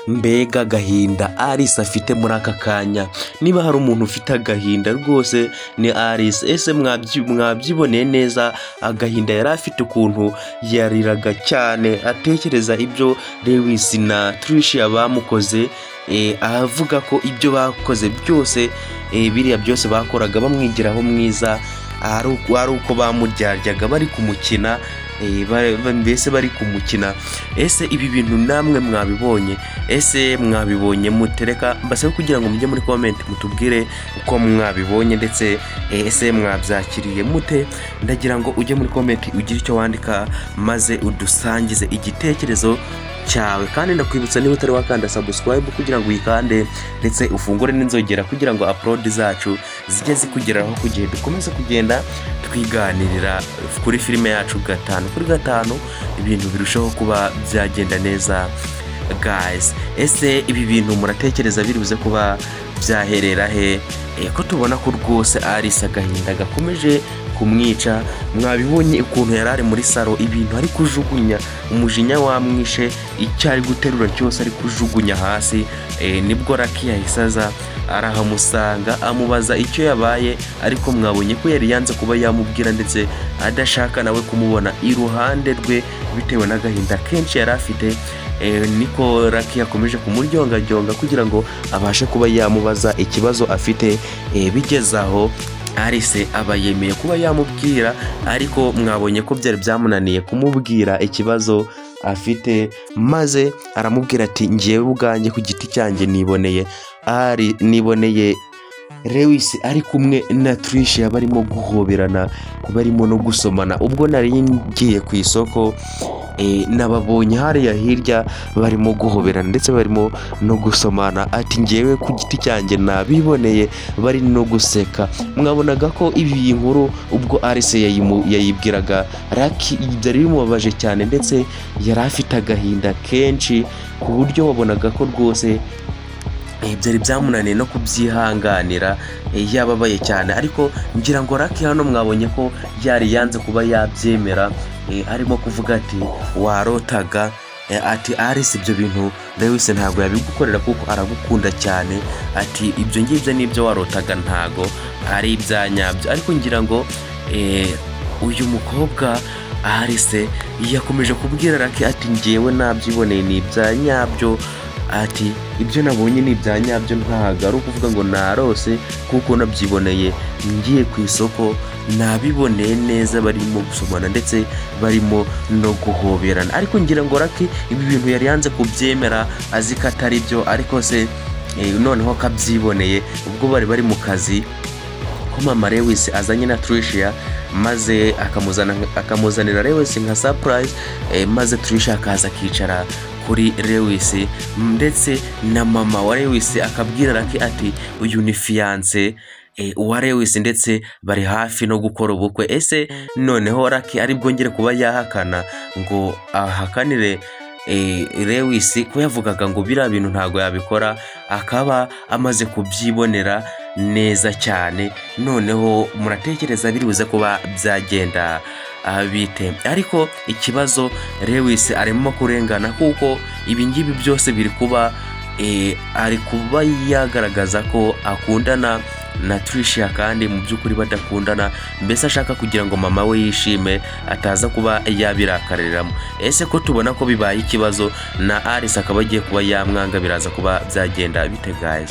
mbega agahinda Alice afite muri aka kanya. Niba hari umuntu ufite agahinda rwose ni Alice. Ese mwabyiboneye neza agahinda yari afite, ukuntu yariraga cyane atekereza ibyo Lewis na Tricia bamukoze, avuga ko ibyo bakoze byose, biriya byose bakoraga bamwigiraho mwiza, ari uko bamuryaryaga bari kumukina, mbese bari kumukina. Ese ibi bintu namwe mwabibonye? Ese mwabibonye mutereka mbasaba kugira ngo mujye muri comment mutubwire uko mwabibonye, ndetse ese mwabyakiriye mute? Ndagira ngo ujye muri comment ugire icyo wandika maze udusangize igitekerezo cyawe, kandi ndakwibutsa niba utari wakanda subscribe kugira ngo uyikande ndetse ufungure n'inzogera kugira ngo upload zacu zijye zikugeraho ku gihe dukomeze kugenda twiganirira kuri filime yacu gatanu kuri gatanu, ibintu birushaho kuba byagenda neza guys. Ese ibi bintu muratekereza biri buze kuba byaherera he? Ko tubona ko rwose Alice agahinda gakomeje kumwica. Mwabibonye ukuntu yarari muri saro, ibintu ari kujugunya, umujinya wamwishe, icyo ari guterura cyose ari kujugunya hasi. Nibwo Lucky yahise aza arahamusanga amubaza icyo yabaye, ariko mwabonye ko yari yanze kuba yamubwira ndetse adashaka nawe kumubona iruhande rwe bitewe n'agahinda kenshi yari afite. Niko Lucky yakomeje kumuryongaryonga kugira ngo abashe kuba yamubaza ikibazo afite. Bigezaho Alice aba yemeye kuba yamubwira, ariko mwabonye ko byari byamunaniye kumubwira ikibazo afite, maze aramubwira ati ngiyewe ubwanjye ku giti cyanjye niboneye Lewis ari kumwe na Tricia barimo guhoberana, barimo no gusomana. Ubwo nari ngiye ku isoko nababonye hariya hirya barimo guhoberana ndetse barimo no gusomana. Ati ngewe ku giti cyanjye nabiboneye bari no guseka. Mwabonaga ko ibi nkuru ubwo Alice yayibwiraga Lucky byari bimubabaje cyane, ndetse yari afite agahinda kenshi ku buryo wabonaga ko rwose byari byamunaniye no kubyihanganira, yababaye cyane. Ariko ngira ngo Lucky hano mwabonye ko yari yanze kuba yabyemera, arimo kuvuga ati warotaga, ati Alice ibyo bintu Lewis ntabwo yabigukorera kuko aragukunda cyane, ati ibyo ngibyo nibyo warotaga ntago ari ibyanyabyo. Ariko ngira ngo uyu mukobwa Alice yakomeje kubwira Lucky ati ngewe nabyiboneye ni ibyanyabyo, ati ibyo nabonye ni ibyanyabyo, ntago ari ukuvuga ngo narose kuko nabyiboneye ngiye ku isoko, nabiboneye neza barimo gusomana ndetse barimo no guhoberana. Ariko ngira ngo Lucky ibi bintu yari yanze kubyemera, azi ko atari byo, ariko se noneho kabyiboneye ubwo bari mu kazi ko mama Lewis azanye na Tricia, maze akamuzanira Lewis nka surprise, maze Tricia akaza akicara kuri Lewis, ndetse na mama wa Lewis akabwira Lucky ati uyu ni fiance wa Lewis, ndetse bari hafi no gukora ubukwe. Ese noneho Lucky ari bwongere kuba yahakana ngo ahakanire Lewis ko yavugaga ngo biriya bintu ntago yabikora, akaba amaze kubyibonera neza cyane. Noneho muratekereza biri buze kuba byagenda bite? Ariko ikibazo Lewis arimo kurengana kuko ibi ngibi byose biri kuba ari kuba yagaragaza ko akundana na Tricia kandi mu by'ukuri badakundana, mbese ashaka kugira ngo mama we yishime ataza kuba yabirakariramo. Ese ko tubona ko bibaye ikibazo na Alice akaba agiye kuba yamwanga, biraza kuba byagenda bite guys?